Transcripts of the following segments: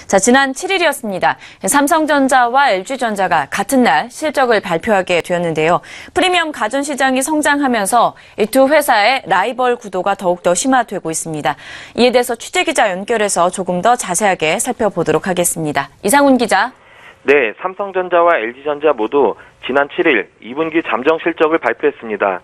자, 지난 7일이었습니다. 삼성전자와 LG전자가 같은 날 실적을 발표하게 되었는데요. 프리미엄 가전시장이 성장하면서 이 두 회사의 라이벌 구도가 더욱더 심화되고 있습니다. 이에 대해서 취재기자 연결해서 조금 더 자세하게 살펴보도록 하겠습니다. 이상훈 기자. 네, 삼성전자와 LG전자 모두 지난 7일 2분기 잠정 실적을 발표했습니다.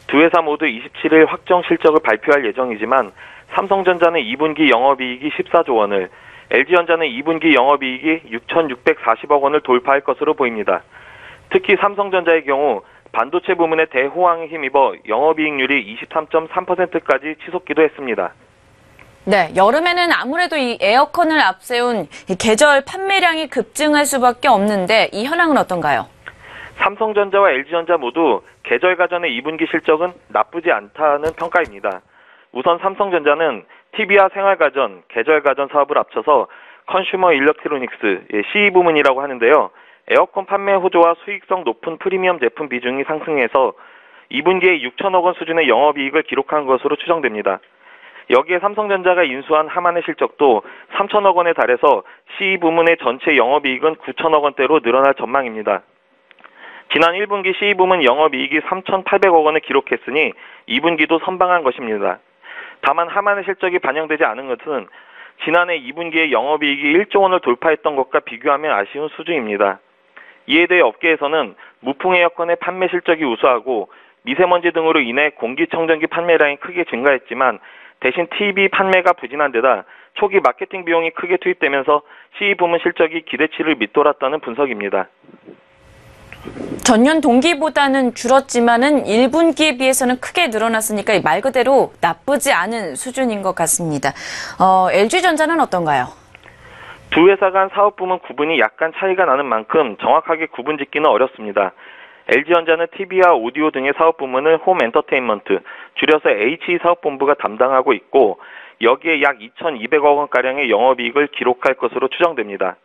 두 회사 모두 27일 확정 실적을 발표할 예정이지만 삼성전자는 2분기 영업이익이 14조 원을, LG전자는 2분기 영업이익이 6,640억 원을 돌파할 것으로 보입니다. 특히 삼성전자의 경우 반도체 부문의 대호황에 힘입어 영업이익률이 23.3%까지 치솟기도 했습니다. 네, 여름에는 아무래도 이 에어컨을 앞세운 이 계절 판매량이 급증할 수밖에 없는데 이 현황은 어떤가요? 삼성전자와 LG전자 모두 계절 가전의 2분기 실적은 나쁘지 않다는 평가입니다. 우선 삼성전자는 TV와 생활가전, 계절가전 사업을 합쳐서 컨슈머 일렉트로닉스, CE 부문이라고 하는데요. 에어컨 판매 호조와 수익성 높은 프리미엄 제품 비중이 상승해서 2분기에 6천억 원 수준의 영업이익을 기록한 것으로 추정됩니다. 여기에 삼성전자가 인수한 하만의 실적도 3천억 원에 달해서 CE 부문의 전체 영업이익은 9천억 원대로 늘어날 전망입니다. 지난 1분기 CE 부문 영업이익이 3,800억 원을 기록했으니 2분기도 선방한 것입니다. 다만 하만의 실적이 반영되지 않은 것은 지난해 2분기에 영업이익이 1조 원을 돌파했던 것과 비교하면 아쉬운 수준입니다. 이에 대해 업계에서는 무풍 에어컨의 판매 실적이 우수하고 미세먼지 등으로 인해 공기청정기 판매량이 크게 증가했지만 대신 TV 판매가 부진한 데다 초기 마케팅 비용이 크게 투입되면서 CE 부문 실적이 기대치를 밑돌았다는 분석입니다. 전년 동기보다는 줄었지만은 1분기에 비해서는 크게 늘어났으니까 말 그대로 나쁘지 않은 수준인 것 같습니다. LG전자는 어떤가요? 두 회사 간 사업 부문 구분이 약간 차이가 나는 만큼 정확하게 구분 짓기는 어렵습니다. LG전자는 TV와 오디오 등의 사업 부문을 홈 엔터테인먼트, 줄여서 HE 사업본부가 담당하고 있고 여기에 약 2,200억 원가량의 영업이익을 기록할 것으로 추정됩니다.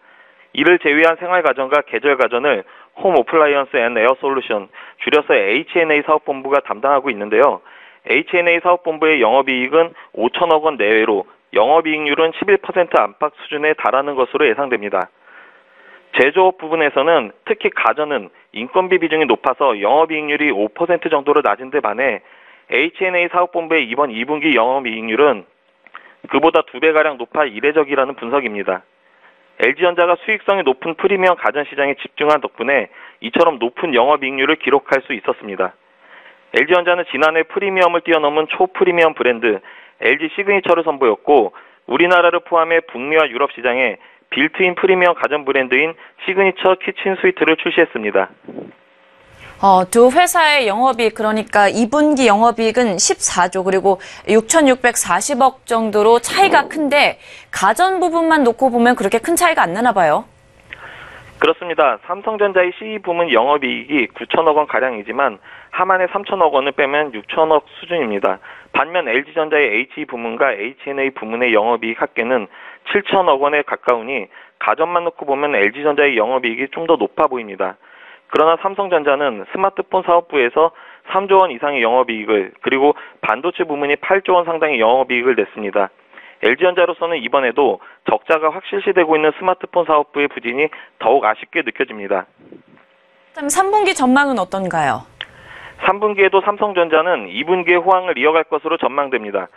이를 제외한 생활가전과 계절가전을 홈 어플라이언스 앤 에어 솔루션, 줄여서 H&A 사업본부가 담당하고 있는데요. H&A 사업본부의 영업이익은 5천억 원 내외로 영업이익률은 11% 안팎 수준에 달하는 것으로 예상됩니다. 제조업 부분에서는 특히 가전은 인건비 비중이 높아서 영업이익률이 5% 정도로 낮은 데 반해 H&A 사업본부의 이번 2분기 영업이익률은 그보다 2배가량 높아 이례적이라는 분석입니다. LG전자가 수익성이 높은 프리미엄 가전 시장에 집중한 덕분에 이처럼 높은 영업이익률을 기록할 수 있었습니다. LG전자는 지난해 프리미엄을 뛰어넘은 초프리미엄 브랜드 LG 시그니처를 선보였고 우리나라를 포함해 북미와 유럽 시장에 빌트인 프리미엄 가전 브랜드인 시그니처 키친 스위트를 출시했습니다. 두 회사의 영업이익, 그러니까 2분기 영업이익은 14조 그리고 6,640억 정도로 차이가 큰데 가전 부분만 놓고 보면 그렇게 큰 차이가 안 나나 봐요. 그렇습니다. 삼성전자의 CE 부문 영업이익이 9천억 원 가량이지만 하만의 3천억 원을 빼면 6천억 수준입니다. 반면 LG전자의 HE 부문과 H&A 부문의 영업이익 합계는 7천억 원에 가까우니 가전만 놓고 보면 LG전자의 영업이익이 좀 더 높아 보입니다. 그러나 삼성전자는 스마트폰 사업부에서 3조 원 이상의 영업이익을, 그리고 반도체 부문이 8조 원 상당의 영업이익을 냈습니다. LG전자로서는 이번에도 적자가 확실시되고 있는 스마트폰 사업부의 부진이 더욱 아쉽게 느껴집니다. 3분기 전망은 어떤가요? 3분기에도 삼성전자는 2분기의 호황을 이어갈 것으로 전망됩니다.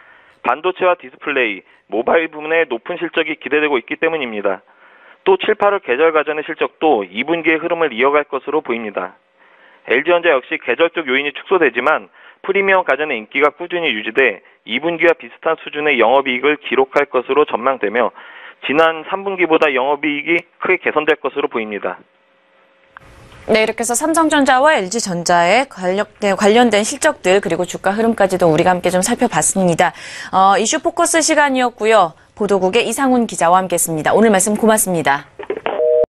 반도체와 디스플레이, 모바일 부문의 높은 실적이 기대되고 있기 때문입니다. 또 7, 8월 계절 가전의 실적도 2분기의 흐름을 이어갈 것으로 보입니다. LG전자 역시 계절적 요인이 축소되지만 프리미엄 가전의 인기가 꾸준히 유지돼 2분기와 비슷한 수준의 영업이익을 기록할 것으로 전망되며 지난 3분기보다 영업이익이 크게 개선될 것으로 보입니다. 네, 이렇게 해서 삼성전자와 LG전자의 관련된 실적들 그리고 주가 흐름까지도 우리가 함께 좀 살펴봤습니다. 이슈 포커스 시간이었고요. 보도국의 이상훈 기자와 함께했습니다. 오늘 말씀 고맙습니다.